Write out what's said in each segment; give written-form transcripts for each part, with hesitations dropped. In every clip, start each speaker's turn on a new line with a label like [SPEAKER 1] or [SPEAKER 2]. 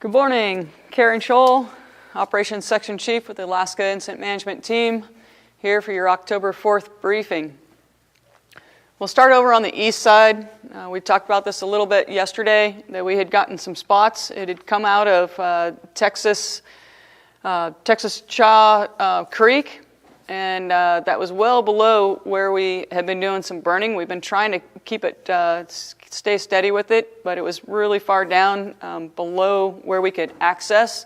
[SPEAKER 1] Good morning, Karen Scholl, Operations Section Chief with the Alaska Incident Management Team, here for your October 4th briefing. We'll start over on the east side. We talked about this a little bit yesterday, that we had gotten some spots. It had come out of Texas Chaw Creek, and that was well below where we had been doing some burning. We've been trying to keep it, stay steady with it, but it was really far down below where we could access.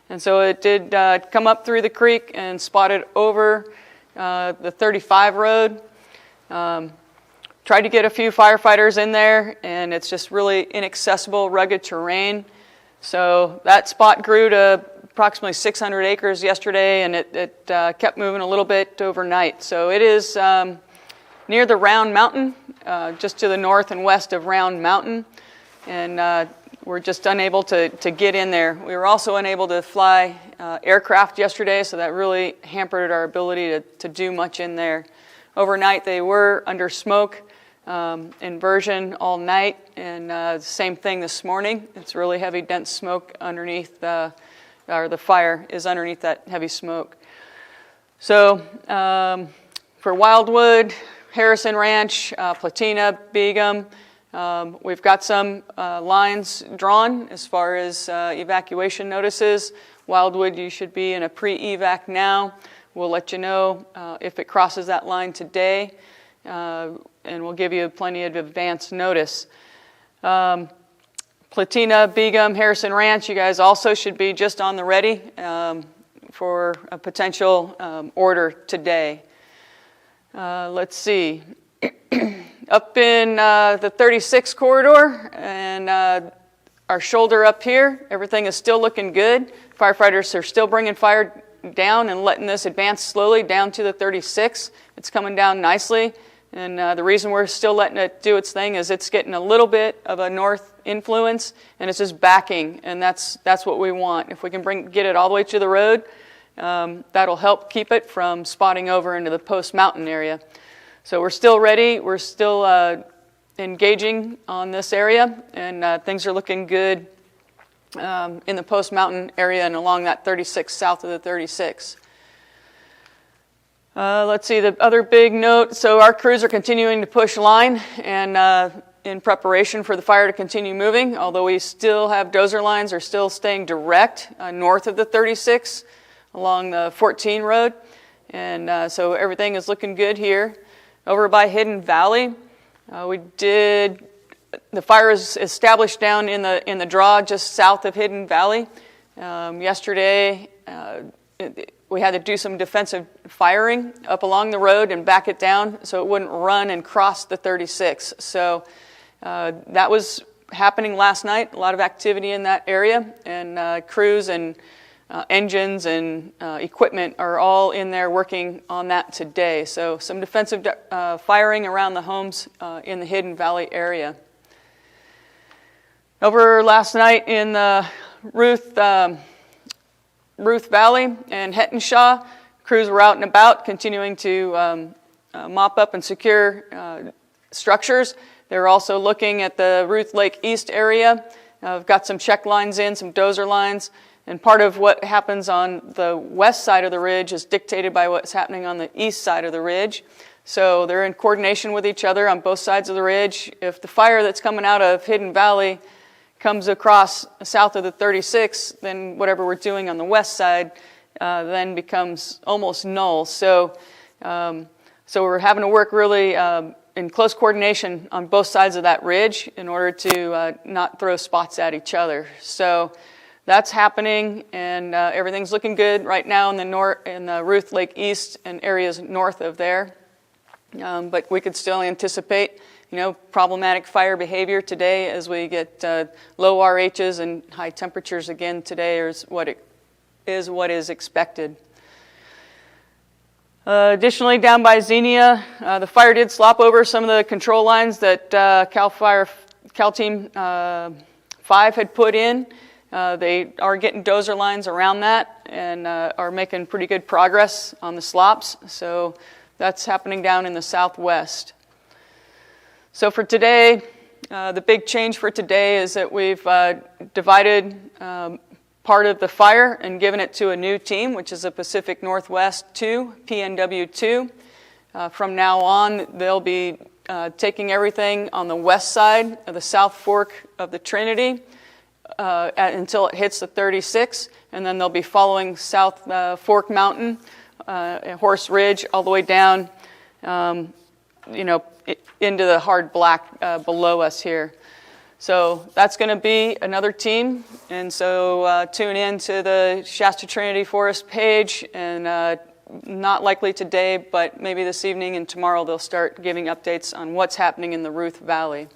[SPEAKER 1] And so it did come up through the creek and spotted over the 35 road. Tried to get a few firefighters in there, and it's just really inaccessible, rugged terrain. So that spot grew to approximately 600 acres yesterday, and it kept moving a little bit overnight. So it is near the Round Mountain, just to the north and west of Round Mountain, and we're just unable to get in there. We were also unable to fly aircraft yesterday, so that really hampered our ability to do much in there. Overnight, they were under smoke inversion all night, and same thing this morning. It's really heavy, dense smoke underneath, or the fire is underneath that heavy smoke. So for Wildwood, Harrison Ranch, Platina, Begum, we've got some lines drawn as far as evacuation notices. Wildwood, you should be in a pre-evac now. We'll let you know if it crosses that line today, and we'll give you plenty of advance notice. Platina, Begum, Harrison Ranch, you guys also should be just on the ready for a potential order today. Let's see. Up in the 36 corridor and our shoulder up here, everything is still looking good. Firefighters are still bringing fire down and letting this advance slowly down to the 36. It's coming down nicely, and the reason we're still letting it do its thing is it's getting a little bit of a north influence, and it's just backing, and that's what we want. If we can get it all the way to the road, that'll help keep it from spotting over into the Post Mountain area. So we're still ready. We're still engaging on this area, and things are looking good in the Post Mountain area and along that 36 south of the 36. Let's see, the other big note, so our crews are continuing to push line and in preparation for the fire to continue moving, although we still have dozer lines are still staying direct north of the 36 along the 14 road, and so everything is looking good here. Over by Hidden Valley, the fire is established down in the draw just south of Hidden Valley. Yesterday, we had to do some defensive firing up along the road and back it down so it wouldn't run and cross the 36. So that was happening last night, a lot of activity in that area, and crews and engines and equipment are all in there working on that today. So some defensive firing around the homes in the Hidden Valley area. Over last night in the Ruth Valley and Hettenshaw, crews were out and about continuing to mop up and secure structures. They're also looking at the Ruth Lake East area. We've got some check lines in, some dozer lines. And part of what happens on the west side of the ridge is dictated by what's happening on the east side of the ridge. So they're in coordination with each other on both sides of the ridge. If the fire that's coming out of Hidden Valley comes across south of the 36, then whatever we're doing on the west side then becomes almost null. So we're having to work really in close coordination on both sides of that ridge in order to not throw spots at each other. So that's happening, and everything's looking good right now in the Ruth Lake East and areas north of there. But we could still anticipate, problematic fire behavior today as we get low RHs and high temperatures again today is what is expected. Additionally, down by Xenia, the fire did slop over some of the control lines that Cal Team 5 had put in. They are getting dozer lines around that and are making pretty good progress on the slops. So that's happening down in the southwest. So for today, The big change for today is that we've divided part of the fire and given it to a new team, which is a Pacific Northwest 2, PNW 2. From now on, they'll be taking everything on the west side of the South Fork of the Trinity until it hits the 36, and then they'll be following South Fork Mountain, Horse Ridge, all the way down, into the hard black below us here. So that's going to be another team, and so tune in to the Shasta Trinity Forest page, and not likely today, but maybe this evening and tomorrow they'll start giving updates on what's happening in the Ruth Valley.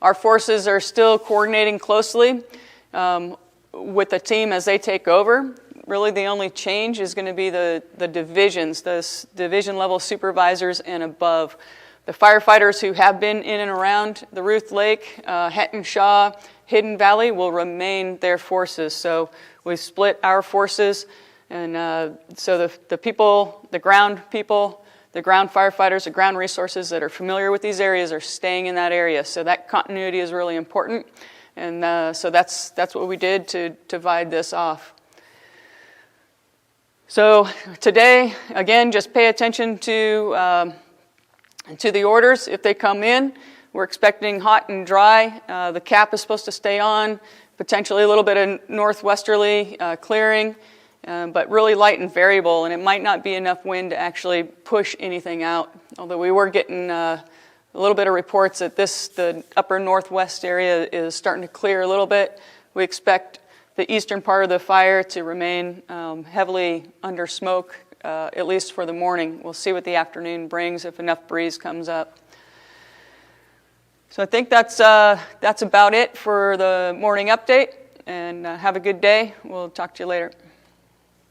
[SPEAKER 1] Our forces are still coordinating closely with the team as they take over. Really the only change is going to be the divisions, the division level supervisors and above. The firefighters who have been in and around the Ruth Lake, Hetton Shaw, Hidden Valley will remain their forces. So we've split our forces, and so the people, the ground people, the ground firefighters, the ground resources that are familiar with these areas are staying in that area. So that continuity is really important, and so that's what we did to divide this off. So today, again, just pay attention to the orders if they come in. We're expecting hot and dry. The cap is supposed to stay on, potentially a little bit of northwesterly clearing, but really light and variable, and it might not be enough wind to actually push anything out. Although we were getting a little bit of reports that the upper northwest area is starting to clear a little bit. We expect the eastern part of the fire to remain heavily under smoke, at least for the morning. We'll see what the afternoon brings if enough breeze comes up. So I think that's about it for the morning update, and have a good day. We'll talk to you later.